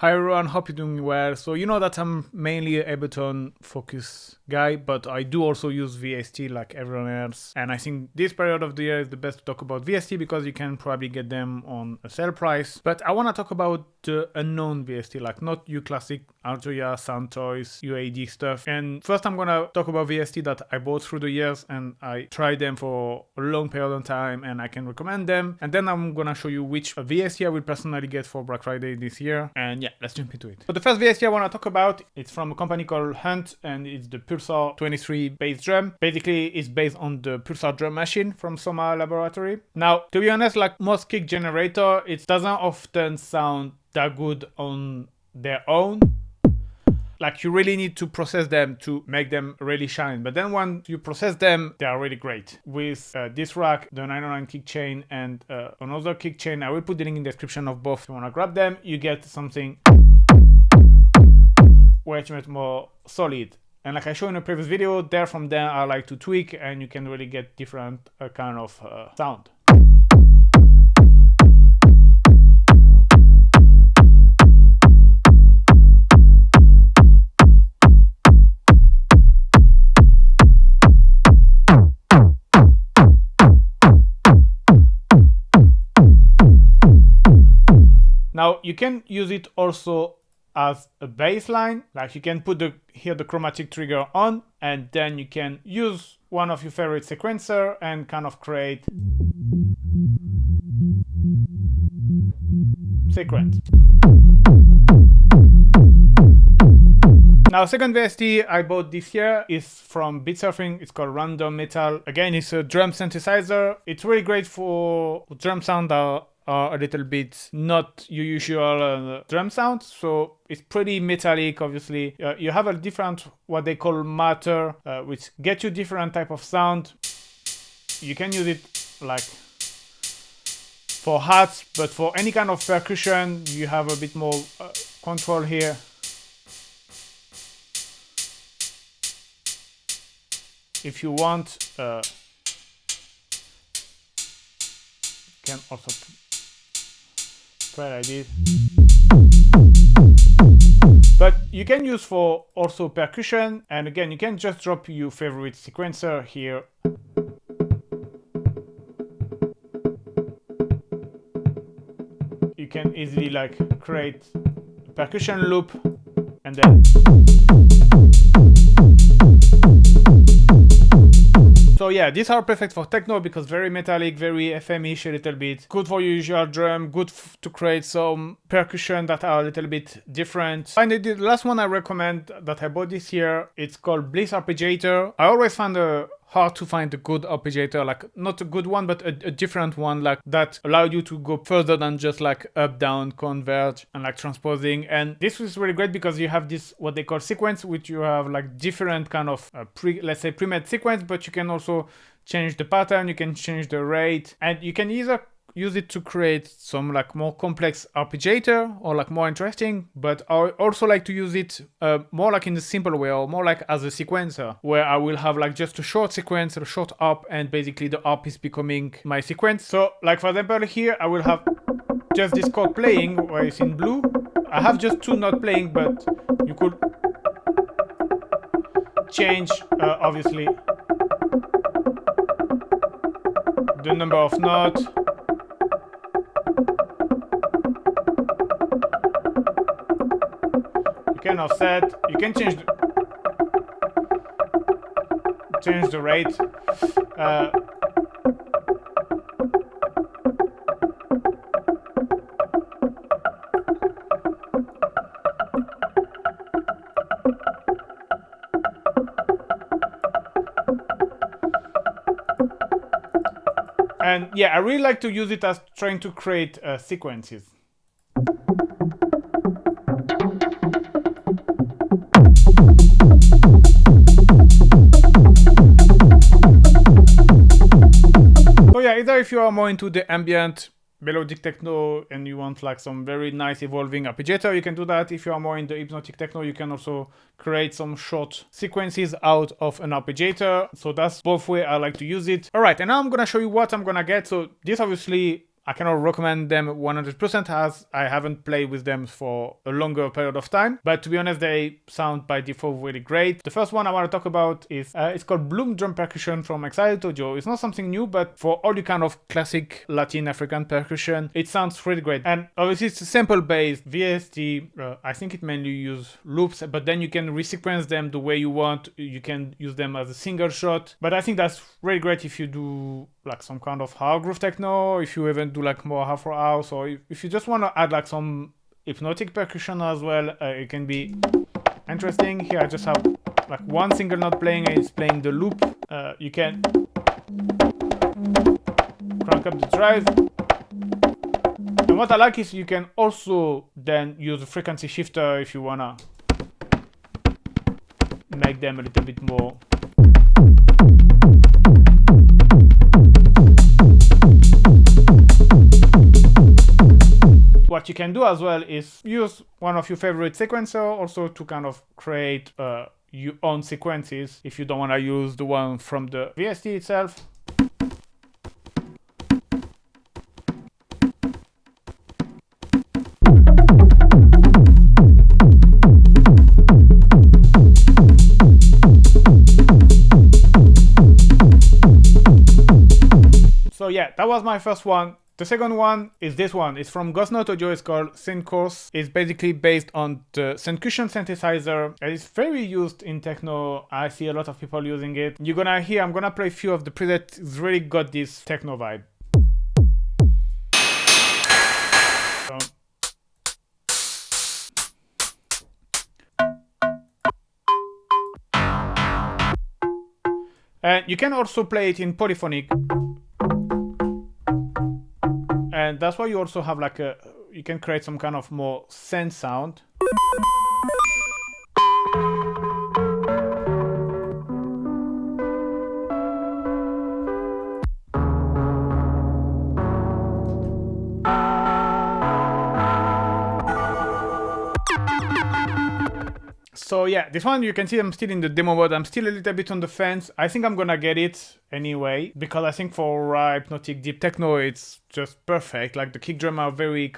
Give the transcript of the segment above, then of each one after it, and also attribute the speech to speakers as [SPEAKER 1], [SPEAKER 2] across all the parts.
[SPEAKER 1] Hi everyone, hope you're doing well. So you know that I'm mainly an Ableton focus guy, but I do also use VST like everyone else. And I think this period of the year is the best to talk about VST because you can probably get them on a sale price. But I want to talk about the unknown VST, like not your classic Altoya, Soundtoys, UAD stuff. And first I'm going to talk about VST that I bought through the years and I tried them for a long period of time and I can recommend them. And then I'm going to show you which VST I will personally get for Black Friday this year. And yeah, let's jump into it. So the first VST I want to talk about, it's from a company called Hunt and it's the Pulsar 23 bass drum. Basically, it's based on the Pulsar drum machine from Soma Laboratory. Now, to be honest, like most kick generator, it doesn't often sound that good on their own. Like you really need to process them to make them really shine. But then once you process them, they are really great. With this rack, the 909 kick chain and another kick chain, I will put the link in the description of both. If you want to grab them, you get something much more solid. And like I showed in a previous video, from there I like to tweak and you can really get different kind of sound. Now you can use it also as a bass line, like you can put here the chromatic trigger on and then you can use one of your favorite sequencer and kind of create sequence. Now, second VST I bought this year is from Beat Surfing. It's called Random Metal. Again, it's a drum synthesizer. It's really great for drum sound that are a little bit not your usual drum sound. So it's pretty metallic, obviously. You have a different, what they call matter, which get you different type of sound. You can use it like for hats, but for any kind of percussion, you have a bit more control here. If you want, you can also play like this. But you can use for also percussion, and again, you can just drop your favorite sequencer here. You can easily like create a percussion loop and then. So yeah, these are perfect for techno because very metallic, very FM-ish a little bit. Good for your usual drum, good to create some percussion that are a little bit different. Finally, the last one I recommend that I bought this year, it's called Bleass Arpeggiator. I always found hard to find a good arpeggiator, like not a good one, but a different one, like that allowed you to go further than just like up, down, converge, and like transposing. And this was really great because you have this, what they call sequence, which you have like different kind of let's say pre-made sequence, but you can also change the pattern, you can change the rate, and you can either use it to create some like more complex arpeggiator or like more interesting, but I also like to use it more like in the simple way or more like as a sequencer where I will have like just a short sequence, a short arp, and basically the arp is becoming my sequence. So like for example here I will have just this chord playing where it's in blue. I have just two not playing, but you could change obviously the number of notes. You can offset, you can change the rate. And yeah, I really like to use it as trying to create sequences. So yeah, either if you are more into the ambient melodic techno and you want like some very nice evolving arpeggiator, you can do that. If you are more in the hypnotic techno, you can also create some short sequences out of an arpeggiator. So that's both way I like to use it. All right, and now I'm gonna show you what I'm gonna get. So this obviously I cannot recommend them 100% as I haven't played with them for a longer period of time. But to be honest, they sound by default really great. The first one I want to talk about is it's called Bloom Drum Percussion from Untitled Audio. It's not something new, but for all the kind of classic Latin African percussion, it sounds really great. And obviously it's a sample-based VST. I think it mainly use loops, but then you can resequence them the way you want. You can use them as a single shot. But I think that's really great if you do like some kind of hard groove techno, if you even do like more Afro house, or if you just want to add like some hypnotic percussion as well, it can be interesting. Here I just have like one single note playing, and it's playing the loop. You can crank up the drive. And what I like is you can also then use a frequency shifter if you wanna make them a little bit more. What you can do as well is use one of your favorite sequencer also to kind of create your own sequences if you don't want to use the one from the VST itself. So yeah, that was my first one. The second one is this one. It's from Ghost Note Audio. It's called Syncourse. It's basically based on the Percussion synthesizer. And it's very used in techno. I see a lot of people using it. You're gonna hear, I'm gonna play a few of the presets. It's really got this techno vibe. And you can also play it in polyphonic. And that's why you also have like you can create some kind of more synth sound. So yeah, this one you can see I'm still in the demo mode. I'm still a little bit on the fence. I think I'm gonna get it anyway, because I think for hypnotic deep techno it's just perfect. Like the kick drum are very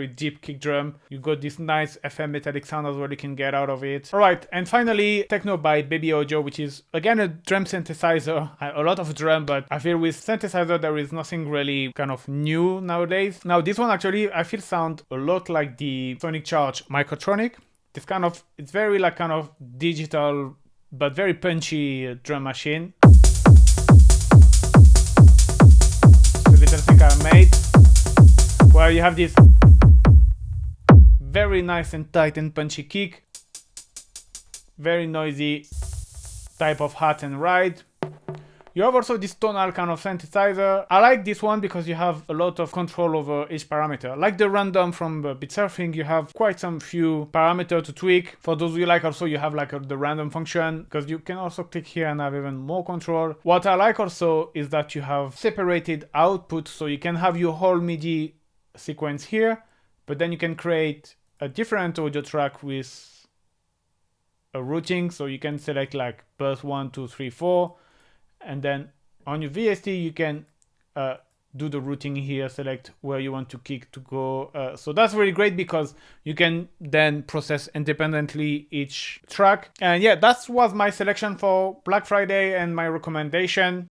[SPEAKER 1] deep kick drum. You got this nice FM metallic sound as well you can get out of it. Alright, and finally Techno by Baby Audio, which is again a drum synthesizer. A lot of drum, but I feel with synthesizer there is nothing really kind of new nowadays. Now this one actually I feel sound a lot like the Sonic Charge Microtronic. It's kind of, it's very like kind of digital, but very punchy drum machine. The little thing I made, where you have this very nice and tight and punchy kick, very noisy type of hat and ride. You have also this tonal kind of synthesizer. I like this one because you have a lot of control over each parameter. Like the random from Beat Surfing, you have quite some few parameters to tweak. For those you like also, you have like the random function, because you can also click here and have even more control. What I like also is that you have separated output, so you can have your whole MIDI sequence here, but then you can create a different audio track with a routing, so you can select like burst 1, 2, 3, 4. And then on your VST, you can do the routing here, select where you want to kick to go. So that's really great because you can then process independently each track. And yeah, that was my selection for Black Friday and my recommendation.